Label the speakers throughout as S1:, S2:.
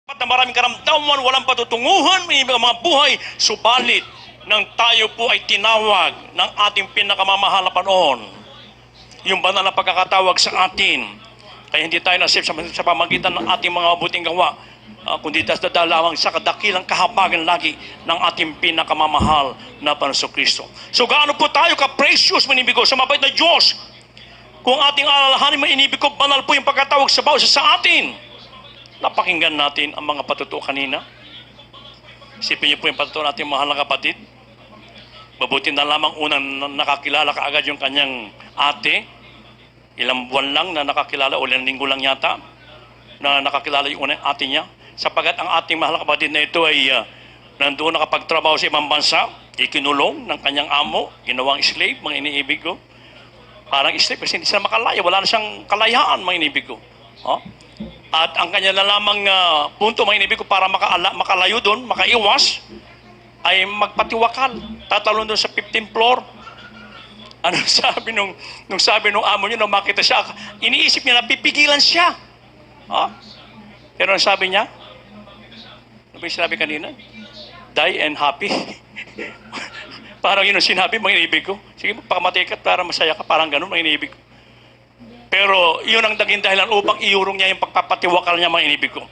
S1: na maraming karamdaman, walang patutunguhan, may mga buhay, subalit nang tayo po ay tinawag ng ating pinakamamahal na Panginoon, yung banal na pagkakatawag sa atin, kaya hindi tayo nasave sa pamagitan ng ating mga mabuting gawa, kundi dahil lamang sa kadakilang kahabagan lagi ng ating pinakamamahal na Panginoong Kristo. So gaano po tayo ka-precious, manibig ko, sa mabait na Diyos, kung ating alalahanin, manibig ko, banal po yung pagkatawag sa bawat sa atin. Napakinggan natin ang mga patutuo kanina. Isipin niyo po yung patutuo natin, mahal na kapatid. Mabuti na lamang unang nakakilala kaagad yung kanyang ate. Ilang buwan lang na nakakilala, o ilang linggo lang yata, na nakakilala yung unang ate niya. Sapagat ang ating mahal na kapatid na ito ay nandoon nakapagtrabaho sa ibang bansa, ikinulong ng kanyang amo, ginawang slave, mga iniibig ko. Parang slave kasi hindi sila makalaya, wala na siyang kalayaan, mga iniibig ko. At ang kanya na lamang punto, mga inibig ko, para makalayo doon, makaiwas, ay magpatiwakal. Tatalon doon sa 15th floor. Ano sabi nung amo niya, nung makita siya, iniisip niya na pipigilan siya. Pero ang sabi niya, ano ba yung sinabi kanina? Die and happy. Parang yun ang sinabi, mga inibig ko. Sige, pakamatay ka para masaya ka, parang ganun, mga inibig ko. Pero yun ang naging dahilan upang iurong niya yung pagpapatiwakal niya, mga inibig ko.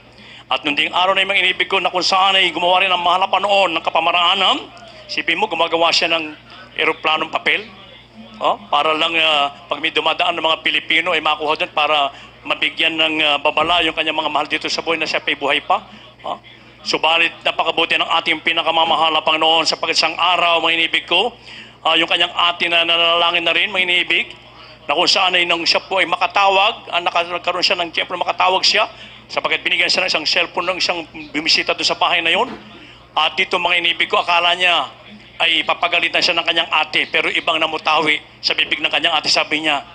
S1: At nung ding araw na yung mga inibig ko, na kung saan ay gumawa rin ng mahal na Panginoon ng kapamaraanan, isipin mo, gumagawa siya ng eroplanong papel, para lang pag may dumadaan ng mga Pilipino ay makuha doon para mabigyan ng babala yung kanyang mga mahal dito sa buhay na siya pa'y buhay pa. Subalit napakabuti ng ating pinakamamahal na Panginoon sa isang araw, mga inibig ko, yung kanyang ate na nalalangin na rin, mga inibig, na kung saan ay nang siya po ay makatawag, nagkaroon siya ng tiyempo makatawag siya, sapagkat binigyan siya ng isang cellphone ng isang bumisita doon sa bahay na yon. At dito, mga inibig ko, akala niya ay papagalitan siya ng kanyang ate, pero ibang namutawi sa bibig ng kanyang ate. Sabi niya,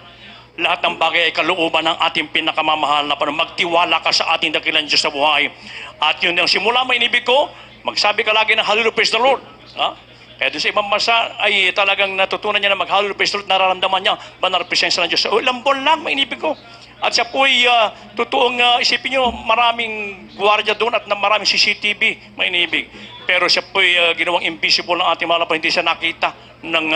S1: lahat ng bagay ay kalooban ng ating pinakamamahal na Panginoon. Magtiwala ka sa ating dakilang Diyos sa buhay. At yun yung simula, mga inibig ko, magsabi ka lagi ng hallelujah, praise the Lord. Kaya doon sa ibang bansa ay talagang natutunan niya na mag-hallelujah, praise the Lord, nararamdaman niya, banal na presensya ng Diyos. Ilang buwan lang, mga inibig ko. At siya po ay totoong, isipin niyo, maraming gwardiya doon at maraming CCTV, mga inibig. Pero siya po ay ginawang invisible ng ating mga lapang, hindi siya nakita ng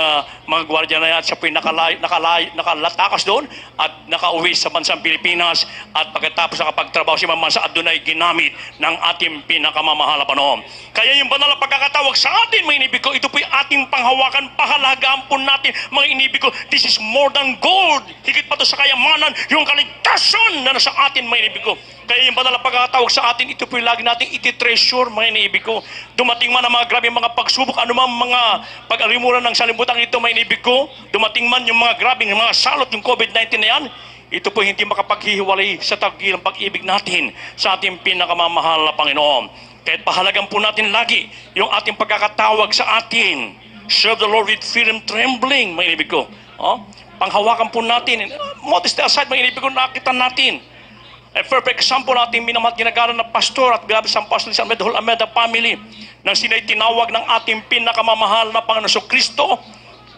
S1: mga gwardiya na yan. At siya po ay nakalatakas doon at nakauwi sa bansang Pilipinas. At pagkatapos nakapagtrabaho si Mama sa doon ay ginamit ng ating pinakamamahal na Panginoon. Kaya yung banal na pagkakatawag sa atin, mga inibig ko, ito po yung ating panghawakan, pahalagaan po natin, mga inibig ko. This is more than gold. Higit pa to sa kayamanan, yung kaligtasan na nasa atin, mga inibig ko. Kaya yung banal na pagkakatawag sa atin, ito po yung lagi natin iti-treasure, mga inibig ko. Dumating man ang mga grabe mga pagsubok, anumang mga pag-alimuran ng salimutan ito, mga inibig ko. Dumating man yung mga grabe mga salot, yung COVID-19 na yan, ito po hindi makapaghihiwalay sa tagilang pag-ibig natin sa ating pinakamamahal na Panginoon. Kahit pahalagan po natin lagi yung ating pagkakatawag sa atin. Serve the Lord with fear and trembling, mga inibig ko. Panghawakan po natin. Modesty aside, mga inibig ko, nakita natin. A perfect example natin minamahal ginagawa ng pastor at grabe sa pastor sa the whole Almeida family nang sina'y tinawag ng ating pinakamamahal na Panginoong Kristo.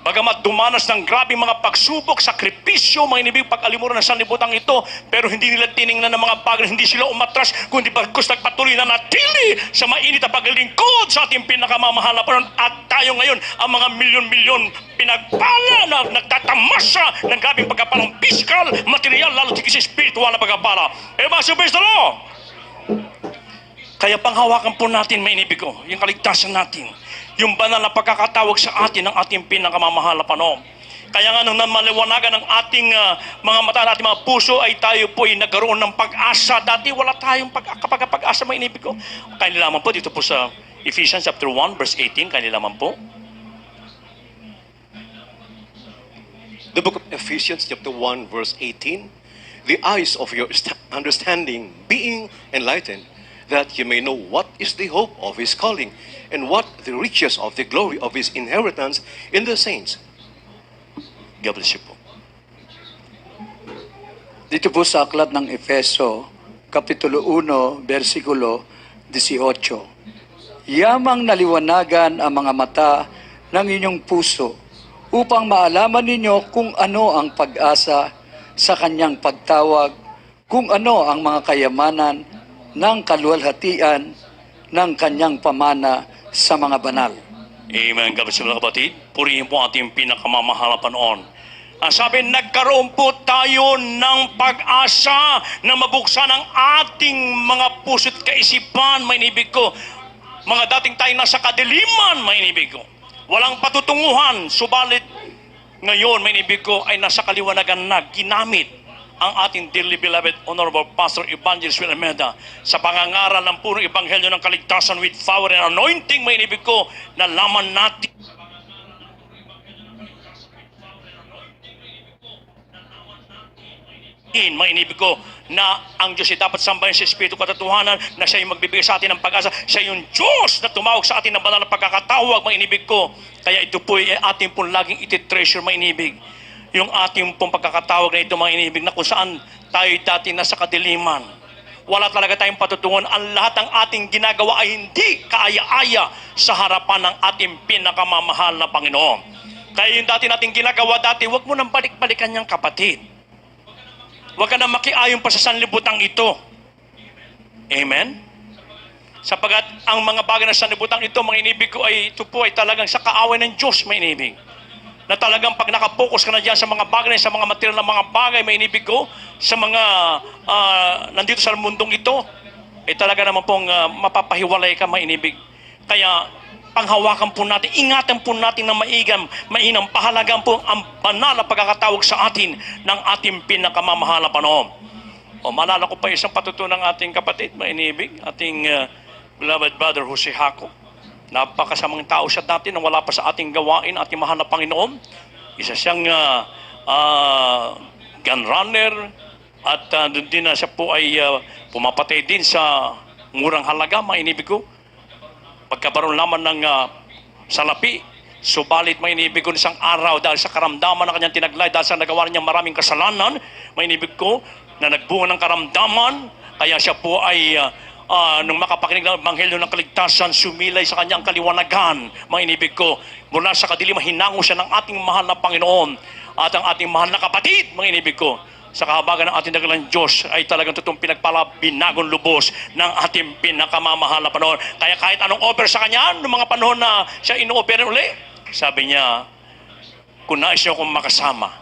S1: Bagamat dumanas ng grabe mga pagsubok, sakripisyo, mga inibig, pag-alimuran ng sanlibutan ito, pero hindi nila tiningnan ng mga bagay, hindi sila umatras, kundi bagkus nagpatuloy na natili sa mainit na paglingkod sa ating pinakamamahal na Panginoon. At tayo ngayon, ang mga milyon-milyon pinagpala na nagtatamasa ng grabing pagkapalang physical, material, lalo sa spiritual na pagkapala. Praise the Lord! Kaya panghawakan po natin, may inibig ko, yung kaligtasan natin, yung banal na pagkakatawag sa atin ng ating pinakamamahal na Panginoon. Kaya nga nung maliwanagan ng ating mga mata, ating mga puso, ay tayo po ay nagkaroon ng pag-asa. Dati wala tayong pag-asa, may inibig ko. Kaya nilaman po dito po sa Ephesians chapter 1 verse 18, kaya nilaman po.
S2: The book of Ephesians chapter 1 verse 18, the eyes of your understanding being enlightened, that you may know what is the hope of His calling, and what the riches of the glory of His inheritance in the saints. God bless you po.
S3: Dito po sa aklat ng Efeso, Kapitulo 1, versikulo 18. Yamang naliwanagan ang mga mata ng inyong puso upang maalaman ninyo kung ano ang pag-asa sa kanyang pagtawag, kung ano ang mga kayamanan ng kaluwalhatian ng kanyang pamana sa mga banal.
S1: Amen, kapatid. Purihin po ating pinakamamahal na Panginoon. Ang sabi, nagkaroon po tayo ng pag-asa na mabuksan ang ating mga puso't kaisipan, may inibig ko. Mga dating tayo nasa kadiliman, may inibig ko. Walang patutunguhan, subalit ngayon, may inibig ko, ay nasa kaliwanagan na ginamit ang ating dearly beloved Honorable Pastor Evangelist Will Almeida sa pangangaral ng purong ebanghelyo ng kaligtasan with power and anointing, may inibig ko, na laman natin may inibig ko na ang Diyos ay dapat sambahin sa Espiritu Katotohanan, na siya yung magbibigay sa atin ng pag-asa. Siya yung Diyos na tumawag sa atin ng banal na pagkakatawag, may inibig ko. Kaya ito po ay ating pong laging iti-treasure, may inibig. Yung ating pong pagkakatawag na ito, mga inibig, na kung saan tayo dati nasa kadiliman. Wala talaga tayong patutungon. Ang lahat ng ating ginagawa ay hindi kaaya-aya sa harapan ng ating pinakamamahal na Panginoon. Kaya yung dati nating ginagawa dati, huwag mo nang balik-balikan niyang kapatid. Huwag ka na makiayon pa sa sanlibutang ito. Amen? Sapagat ang mga bagay na sanlibutang ito, mga inibig ko, ay ito po ay talagang sa kaaway ng Diyos, may inibig. Na talagang pag nakapokus ka na dyan sa mga bagay, sa mga material na mga bagay, may inibig ko, sa mga nandito sa mundong ito, ay talaga naman pong mapapahiwalay ka, may inibig. Kaya panghawakan po natin, ingatan po natin ng mainam, pahalagan po ang banal na pagkakatawag sa atin ng ating pinakamamahal na Panginoon. O, maalala ko pa isang patutunan ng ating kapatid, mainibig, ating beloved brother Jose Jaco. Napakasamang tao siya dati nang wala pa sa ating gawain, ating mahal na Panginoon. Isa siyang gun runner, at doon din na siya po ay pumapatay din sa murang halaga, mainibig ko. Pagkabaroon naman ng salapi, subalit may inibig ko isang araw dahil sa karamdaman na kanyang tinaglay, dahil sa nagawa niya maraming kasalanan, may inibig ko na nagbunga ng karamdaman, kaya siya po ay nung makapakinig ng ebanghelyo ng kaligtasan, sumilay sa kanyang kaliwanagan, mga inibig ko, mula sa kadiliman, hinango siya ng ating mahal na Panginoon at ang ating mahal na kapatid, mga inibig ko. Sa kahabagan ng ating dakilang Diyos ay talagang totoong pinagpala, binagong lubos ng ating pinakamamahal na panahon. Kaya kahit anong offer sa kanya, noong mga panahon na siya ino-offer uli, sabi niya, kung nais niyo akong makasama,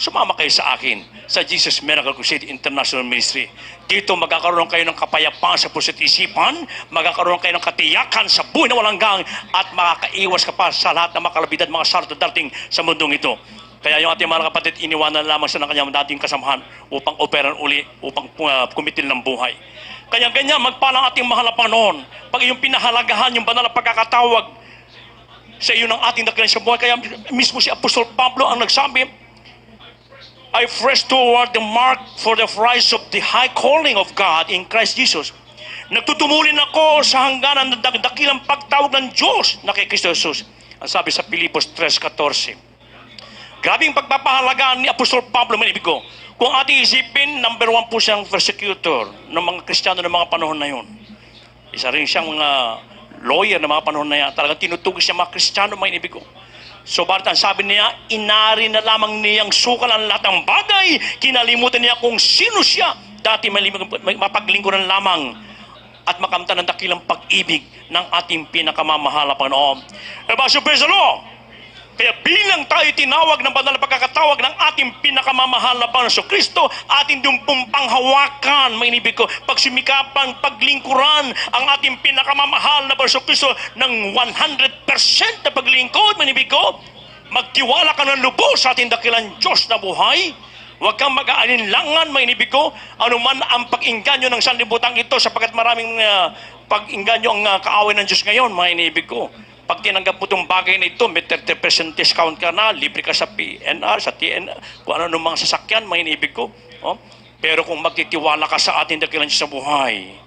S1: sumama kayo sa akin sa Jesus Miracle Crusade International Ministry. Dito magkakaroon kayo ng kapayapaan sa puso't isipan, magkakaroon kayo ng katiyakan sa buhay na walang hanggan, at makakaiwas ka pa sa lahat ng makalabidad, mga sarto dating sa mundong ito. Kaya yung ating mga kapatid, iniwanan lamang siya ng kanyang dating kasamahan upang operan uli, upang kumitil ng buhay. Kaya ganyan, magpalang ating mahal na Panginoon. Pag iyong pinahalagahan, yung banal na pagkakatawag sa iyo ng ating dakilang sa buhay. Kaya mismo si Apostol Pablo ang nagsabi, I press toward the mark for the prize of the high calling of God in Christ Jesus. Nagtutumulin ako sa hangganan ng dakilang pagtawag ng Diyos na kay Kristo Jesus. Ang sabi sa Pilipos 3:14. Grabing pagpapahalagaan ni Apostol Pablo, manibig ko. Kung ating isipin, number 1 po siyang persecutor ng mga Kristiyano ng mga panahon na yun. Isa rin siyang lawyer ng mga panahon na yan. Talagang tinutugis siya mga Kristiyano, manibig ko. So, balit ang sabi niya, inari na lamang niyang sukal ang lahat ng bagay. Kinalimutan niya kung sino siya. Dati mapaglingkuran lamang at makamtan ng dakilang pag-ibig ng ating pinakamamahal na Panginoon. Ebasyo, praise the Lord! Kaya bilang tayo tinawag ng banal na pagkakatawag ng ating pinakamamahal na Panginoon Kristo, ating dumpong panghawakan, may inibig ko, pagsumikapan, paglingkuran ang ating pinakamamahal na Panginoon Kristo ng 100% na paglingkod, may inibig ko, magtiwala ka ng lubos sa ating dakilang Diyos na buhay. Huwag kang mag-aalinlangan, may inibig ko, anuman ang pag-inganyo ng sanlibutan ito, sapagkat maraming pag-inganyo ang kaaway ng Diyos ngayon, may inibig ko. Pag tinanggap mo itong bagay na ito, may 30% discount ka na, libre ka sa PNR, sa TNR, kung ano mga sasakyan, may inibig ko. Oh? Pero kung magtitiwala ka sa ating dakilang Diyos sa buhay,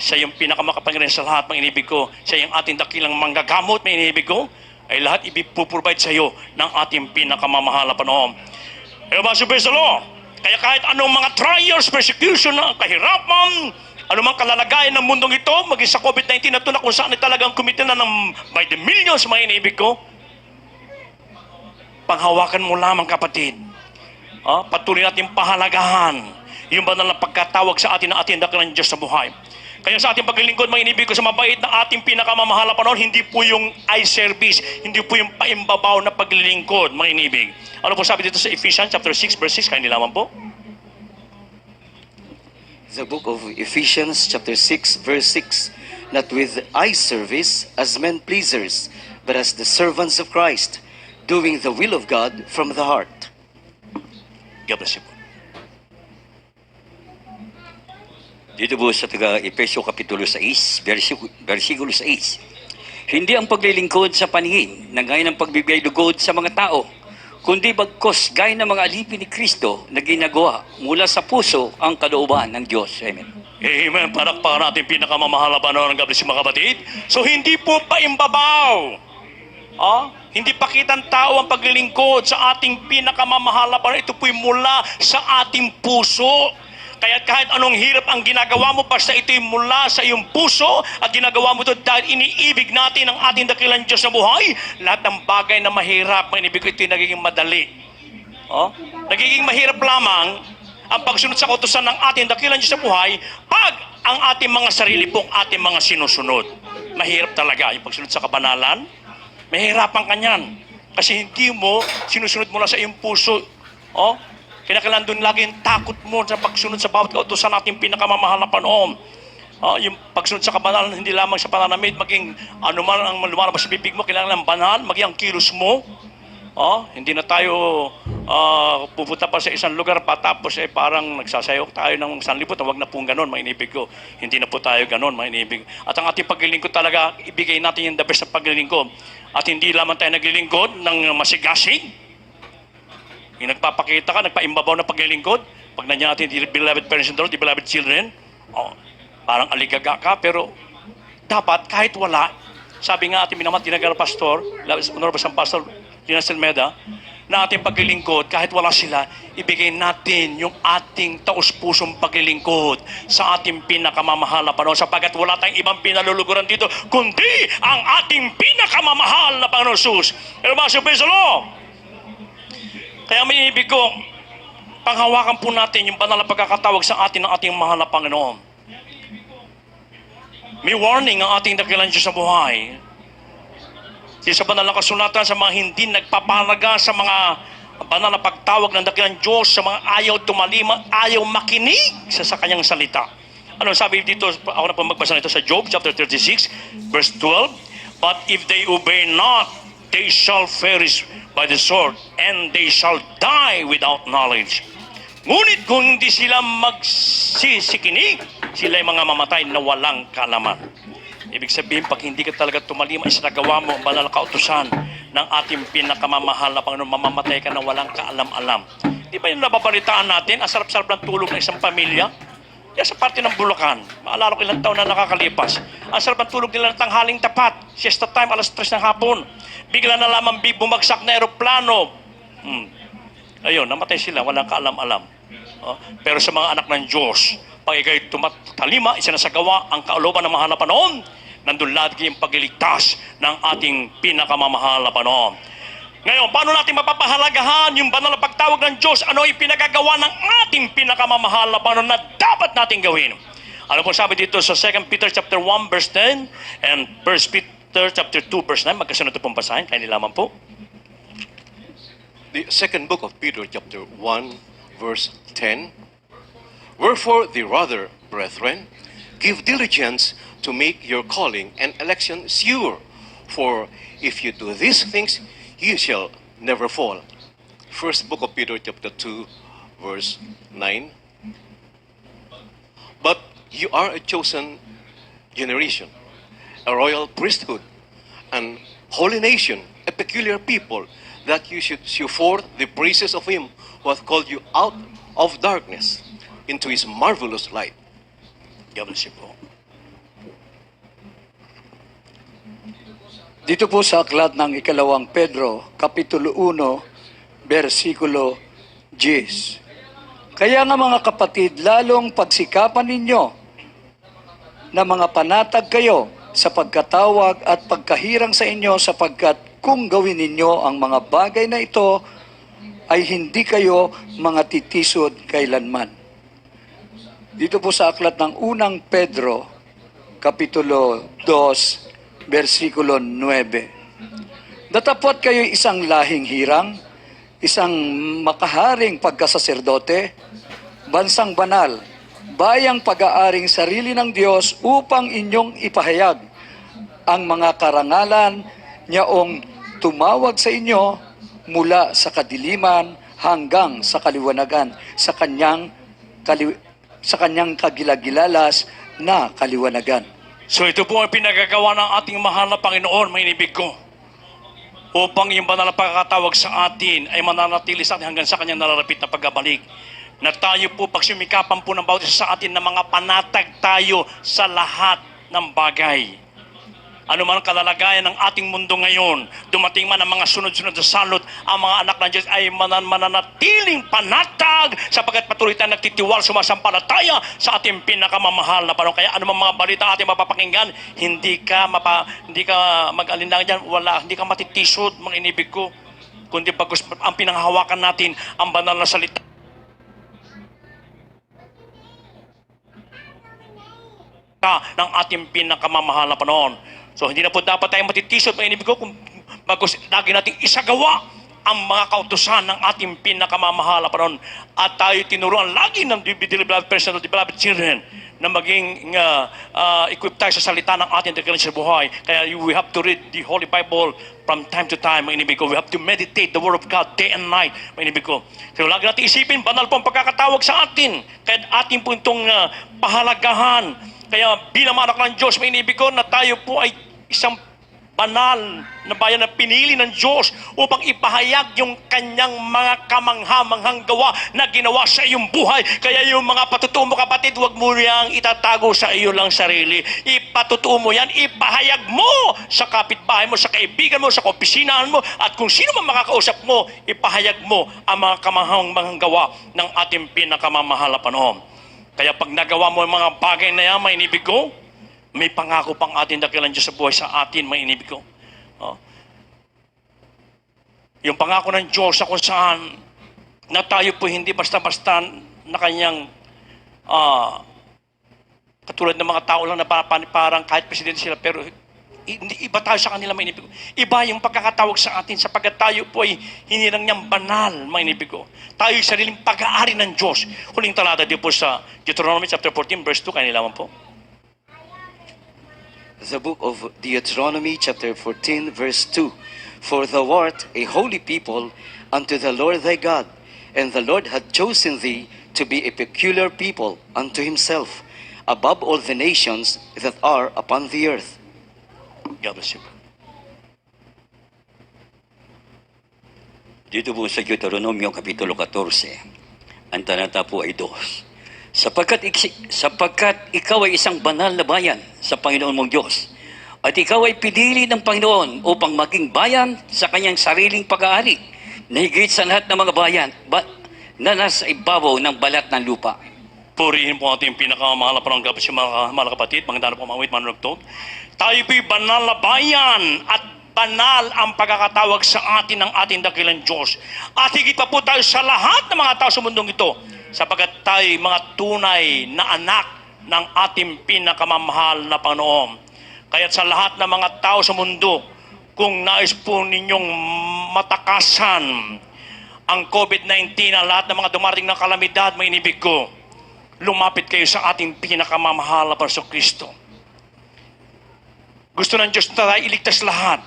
S1: siya yung pinakamakapangyarihan sa lahat, may inibig ko, siya yung ating dakilang manggagamot, may inibig ko, ay lahat ipuprovide sa iyo ng ating pinakamamahal na Panginoon. Pero ba, praise the Lord? Kaya kahit anong mga trials, persecution, kahirapan, anumang kalalagayan ng mundong ito, maging sa COVID-19 na ito na kung saan ay talagang kumita na ng by the millions, mga inibig ko, panghawakan mo lamang, kapatid. Patuloy natin pahalagahan yung banal na pagkatawag sa atin ng ating dakilang Diyos sa buhay. Kaya sa ating paglilingkod, mga inibig ko sa mabait na ating pinakamamahal na panahon, hindi po yung eye service, hindi po yung paimbabaw na paglilingkod, mga inibig. Ano po sabi dito sa Ephesians chapter 6 verse 6? Kaya nilaman po.
S4: The book of Ephesians chapter 6 verse 6, not with eye service as men pleasers, but as the servants of Christ, doing the will of God from the heart.
S1: God bless you po.
S5: Dito po sa taga-Efesyo Kapitulo 6, versikulo 6. Hindi ang paglilingkod sa paningin na gaya ng pagbibigay lugod sa mga tao, kundi bagkos gaya ng mga alipin ni Kristo na ginagawa mula sa puso ang kalooban ng Diyos. Amen.
S1: Amen. Palakpakan natin pinakamamahal na panahon ng God bless you, mga kapatid. So hindi po paimbabaw. Hindi pakitang tao ang paglilingkod sa ating pinakamamahal na panahon. Ito po'y mula sa ating puso. Kaya kahit anong hirap ang ginagawa mo, basta ito'y mula sa iyong puso at ginagawa mo ito dahil iniibig natin ang ating dakilang Diyos sa buhay, lahat ng bagay na mahirap, mainibig ko ito'y nagiging madali. Nagiging mahirap lamang ang pagsunod sa kautusan ng ating dakilang Diyos sa buhay pag ang ating mga sarili pong ating mga sinusunod. Mahirap talaga yung pagsunod sa kabanalan. Mahirapan ka niyan. Kasi hindi mo sinusunod mula sa iyong puso. Kailangan doon lagi yung takot mo sa pagsunod sa bawat kautusan natin pinakamamahal na panahon. Yung pagsunod sa kabanalan, hindi lamang sa pananamit, maging ano man ang lumalabas sa bibig mo, kailangan ng banal, maging ang kilos mo. Hindi na tayo pupunta pa sa isang lugar patapos parang nagsasayaw tayo ng sanlibot. Huwag na pong ganon, mainibig ko. Hindi na po tayo ganon, mainibig. At ang ating paglilingkod talaga, ibigay natin yung the best sa paglilingkod. At hindi lamang tayo naglilingkod ng masigasig. Yung nagpapakita ka, nagpaimbabaw na paglilingkod, pag nandiyan natin, the beloved parents in the Lord, the beloved children, parang aligaga ka, pero dapat kahit wala, sabi nga ating minamat, tinagal pastor, honorable San Pastor Lina Selmeda, na ating paglilingkod, kahit wala sila, ibigay natin yung ating taus-pusong paglilingkod sa ating pinakamamahal na panahon, sapagkat wala tayong ibang pinaluluguran dito, kundi ang ating pinakamamahal na Panginoon Jesus. Pero mga praise the Lord. Kaya may ibig ko, panghawakan po natin yung banal na pagkakatawag sa atin ng ating mahal na Panginoon. May warning ang ating dakilang Diyos sa buhay. Sa banal na kasulatan sa mga hindi nagpapahalaga sa mga banal na pagtawag ng dakilang Diyos, sa mga ayaw tumalima, ayaw makinig sa kanyang salita. Ano sabi dito, ako na po magbasa nito sa Job chapter 36, verse 12, but if they obey not, they shall perish by the sword, and they shall die without knowledge. Ngunit kung hindi sila magsisikinig, sila ay mga mamatay na walang kaalaman. Ibig sabihin, pag hindi ka talaga tumalima, isinagawa mo ang banal na kautusan ng ating pinakamamahal na Panginoon, mamamatay ka na walang kaalam-alam. Di ba yung nababalitaan natin, ang sarap-sarap ng tulog ng isang pamilya? Yan sa parte ng Bulacan, maalala ko ilang taon na nakakalipas. Ang sarap ng tulog nila ng tanghaling tapat, siesta time, alas 3 ng hapon. Bigla na lamang bumagsak na eroplano. Ayun, namatay sila, walang kaalam-alam. Pero sa mga anak ng Diyos, pag ikaw'y talima, isinasagawa ang kaaloban ng mahal na panahon, nandun lagi yung pagliligtas ng ating pinakamamahal na panahon. Ngayon, paano natin mapapahalagahan yung banal na pagtawag ng Diyos? Ano yung pinagagawa ng ating pinakamamahal na panahon na dapat natin gawin? Ano po sabi dito sa 2 Peter chapter 1 verse 10 and 1 Peter chapter 2 verse 9? Magkasunod ito pong basahin, kaya nilaman po.
S2: The second book of Peter, chapter 1, verse 10. Wherefore, the rather, brethren, give diligence to make your calling and election sure. For if you do these things, you shall never fall. First book of Peter, chapter 2, verse 9. But you are a chosen generation, a royal priesthood, an holy nation, a peculiar people, that you should show forth the praises of him who hath called you out of darkness into his marvelous light.
S1: God bless you po.
S3: Dito po sa aklat ng ikalawang Pedro, Kapitulo 1, versikulo 10. Kaya nga mga kapatid, lalong pagsikapan ninyo na mga panatag kayo sa pagkatawag at pagkahirang sa inyo, sapagkat kung gawin ninyo ang mga bagay na ito, ay hindi kayo mga titisod kailanman. Dito po sa aklat ng unang Pedro, Kapitulo 2, versikulo 9. Datapwat kayo isang lahing hirang, isang makaharing pagkasaserdote, bansang banal, bayang pag-aaring sarili ng Diyos upang inyong ipahayag ang mga karangalan niyaong tumawag sa inyo mula sa kadiliman hanggang sa kaliwanagan, sa kanyang kagilagilalas na kaliwanagan.
S1: So ito po ang pinagagawa ng ating mahal na Panginoon, may inibig ko, upang yung banal na pagkakatawag sa atin ay mananatili sa atin hanggang sa kanyang nararapit na pagbabalik. Na tayo po, pagsumikapan po ng bawat isa sa atin na mga panatag tayo sa lahat ng bagay. Ano man ang kalalagayan ng ating mundo ngayon, dumating man ang mga sunod-sunod sa salot, ang mga anak ng Diyos ay mananatiling panatag sapagkat patuloy tayong nagtitiwal, sumasampalataya sa ating pinakamamahal na Panginoon. Kaya ano man mga balita ating mapapakinggan, hindi ka mag-alinlangan dyan, hindi ka matitisod, mga inibig ko. Kundi pagkus ang pinanghahawakan natin, ang banal na salita ng ating pinakamamahal na Panginoon. So hindi na po dapat tayong matitisod, mga inibig ko, kung lagi natin isagawa ang mga kautusan ng ating pinakamamahal na Panginoon. At tayo tinuruan lagi ng beloved person of the beloved children na maging equip tayo sa salita ng ating dakilang sa buhay. Kaya we have to read the Holy Bible from time to time, mga inibig ko. We have to meditate the Word of God day and night, mga inibig ko. Kaya lagi natin isipin, banal po ang pagkakatawag sa atin. Kaya ating po itong pahalagahan. Kaya bilang anak ng Diyos, may inibig ko na tayo po ay isang banal na bayan na pinili ng Diyos upang ipahayag yung kanyang mga kamangha-manghang gawa na ginawa sa iyong buhay. Kaya yung mga patutuo mo, kapatid, huwag mo riyang itatago sa iyo lang sarili. Ipatutuo mo yan, ipahayag mo sa kapitbahay mo, sa kaibigan mo, sa opisinahan mo, at kung sino man makakausap mo, ipahayag mo ang mga kamangha-manghang gawa ng ating pinakamamahal na Panginoon. Kaya pag nagawa mo ang mga bagay na yan, may inibig ko, may pangako pang ating dakilang Diyos sa buhay sa atin, may inibig ko. Yung pangako ng Diyos sa kung saan na tayo po hindi basta-basta na kanyang katulad ng mga tao lang na parang kahit presidente sila, pero iba tayo sa kanila, may inibig ko. Iba yung pagkakatawag sa atin sapagkat tayo po ay hinirang niyang banal, may inibig ko. Tayo yung sariling pag-aari ng Diyos. Huling talata din po sa Deuteronomy chapter 14 verse 2, kaya nilaman po.
S4: The book of Deuteronomy chapter 14 verse 2. For thou art a holy people unto the Lord thy God, and the Lord hath chosen thee to be a peculiar people unto himself, above all the nations that are upon the earth.
S1: God bless you.
S5: Dito po sa Deuteronomio Kapitulo 14, ang talata po ay 2. Sapagkat ikaw ay isang banal na bayan sa Panginoon mong Diyos, at ikaw ay pinili ng Panginoon upang maging bayan sa kanyang sariling pag-aari, na higit sa lahat ng mga bayan na nasa ibabaw ng balat ng lupa.
S1: Purihin po ating pinakamahal na Panginoon, mga kapatid, mga po mga wait, manunugtog. Tayo po'y banal na bayan at banal ang pagkakatawag sa atin ng ating dakilang Diyos. At higit pa po tayo sa lahat ng mga tao sa mundong ito, sapagkat tayo mga tunay na anak ng ating pinakamamahal na Panginoon. Kaya't sa lahat ng mga tao sa mundo, kung nais po ninyong matakasan ang COVID-19, ang lahat ng mga dumarating na kalamidad, may inibig ko, lumapit kayo sa ating pinakamamahal na Panginoong Kristo. Gusto ng Diyos na tayo iligtas lahat.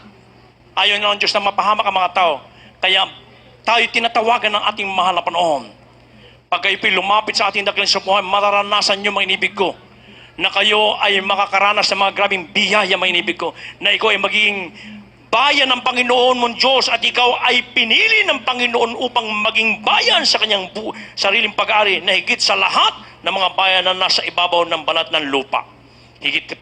S1: Ayaw ng Diyos na mapahamak ang mga tao. Kaya tayo tinatawagan ng ating mahal na Panginoon. Pag kayo lumapit sa ating dakilang sa buhay, mararanasan nyo, mga inibig ko, na kayo ay makakaranas ng mga grabing biyaya, mga inibig ko, na ikaw ay magiging bayan ng Panginoon mong Diyos at ikaw ay pinili ng Panginoon upang maging bayan sa kanyang sariling pag-aari na higit sa lahat ng mga bayan na nasa ibabaw ng balat ng lupa. Higit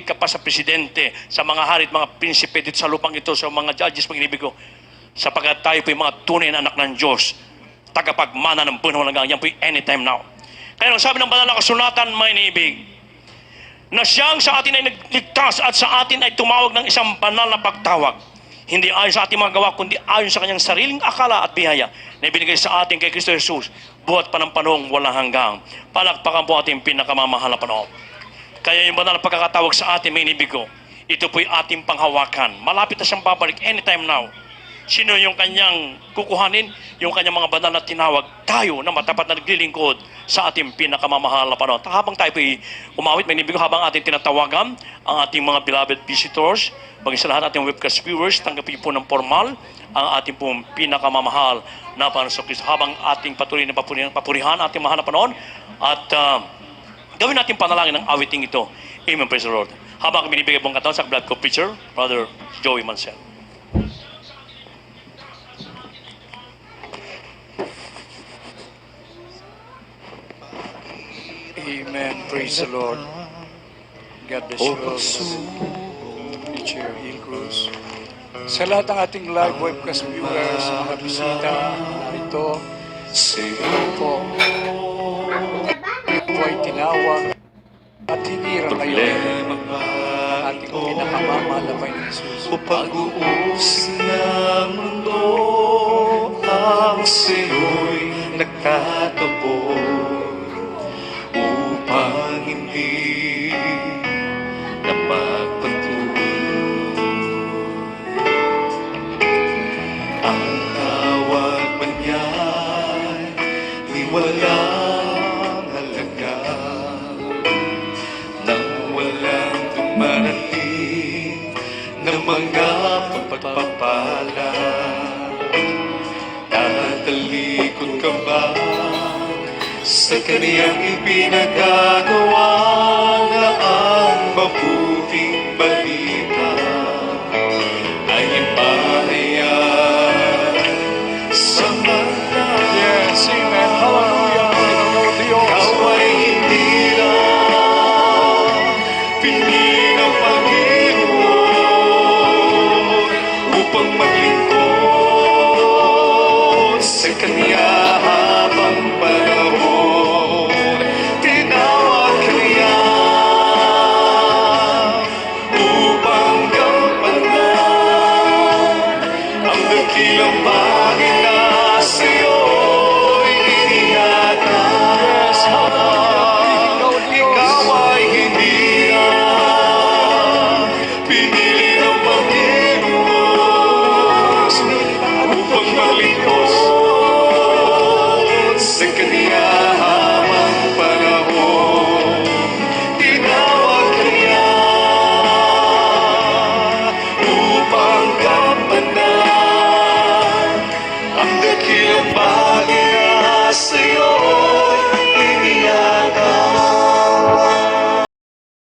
S1: ka pa sa presidente, sa mga hari at mga prinsipe dito sa lupang ito, sa mga judges, mga inibig ko, sapagkat tayo po yung mga tunay na anak ng Diyos, tagapagmana ng buwan hanggang yan po anytime now. Kaya sabi ng banal na kasulatan, mga inibig, na siyang sa atin ay nagligtas at sa atin ay tumawag ng isang banal na pagtawag. Hindi ayon sa ating mga gawa, kundi ayon sa kanyang sariling akala at biyaya na ibinigay sa atin kay Kristo Jesus, buhat pa ng panahong walang hanggang. Palakpakan po ating pinakamamahal na Panginoon. Kaya yung banal na pagkakatawag sa atin, may inibig ko, ito po'y ating panghawakan. Malapit na siyang babalik anytime now. Sino yung kanyang kukuhanin? Yung kanyang mga banal na tinawag, tayo na matapat na naglilingkod sa ating pinakamamahal na Panginoon. Habang tayo po'y umawit, may inibig ko, habang ating tinatawagan ang ating mga beloved visitors, bagay sa lahat ating webcast viewers, tanggapin po ng formal ang ating pong pinakamamahal na Panginoon Kristo. Habang ating patuloy na papurihan ating mahal na Panginoon at gawin natin panalangin ng awiting ito. Amen. Praise the Lord. Habang binibigay pong katawan sa blood co-preacher, Brother Joey Mansell.
S3: Amen. Praise the Lord. God bless you all. Preacher Cruz. Sa lahat ng ating live webcast viewers, mga bisita narito, po ay tinawag at hinirang ngayon ang ating pinakamamahal na Panginoon Jesus.
S2: Pag-uusig ng mundo ang sa'yo'y nagtatapo upang hindi na magpatuloy. Ang tawag ba niya'y di walang halaga nang walang dumarating ng mga pagpapala. Tatalikod ka ba sa kaniyang ipinagagawa na ang mabuting balita ay ipahayag sa mga?
S3: Yes, amen. Hallelujah. Panginoon Diyos.
S2: Ikaw ay hindi lang pinili ng Panginoon upang maglingkod sa Kanya.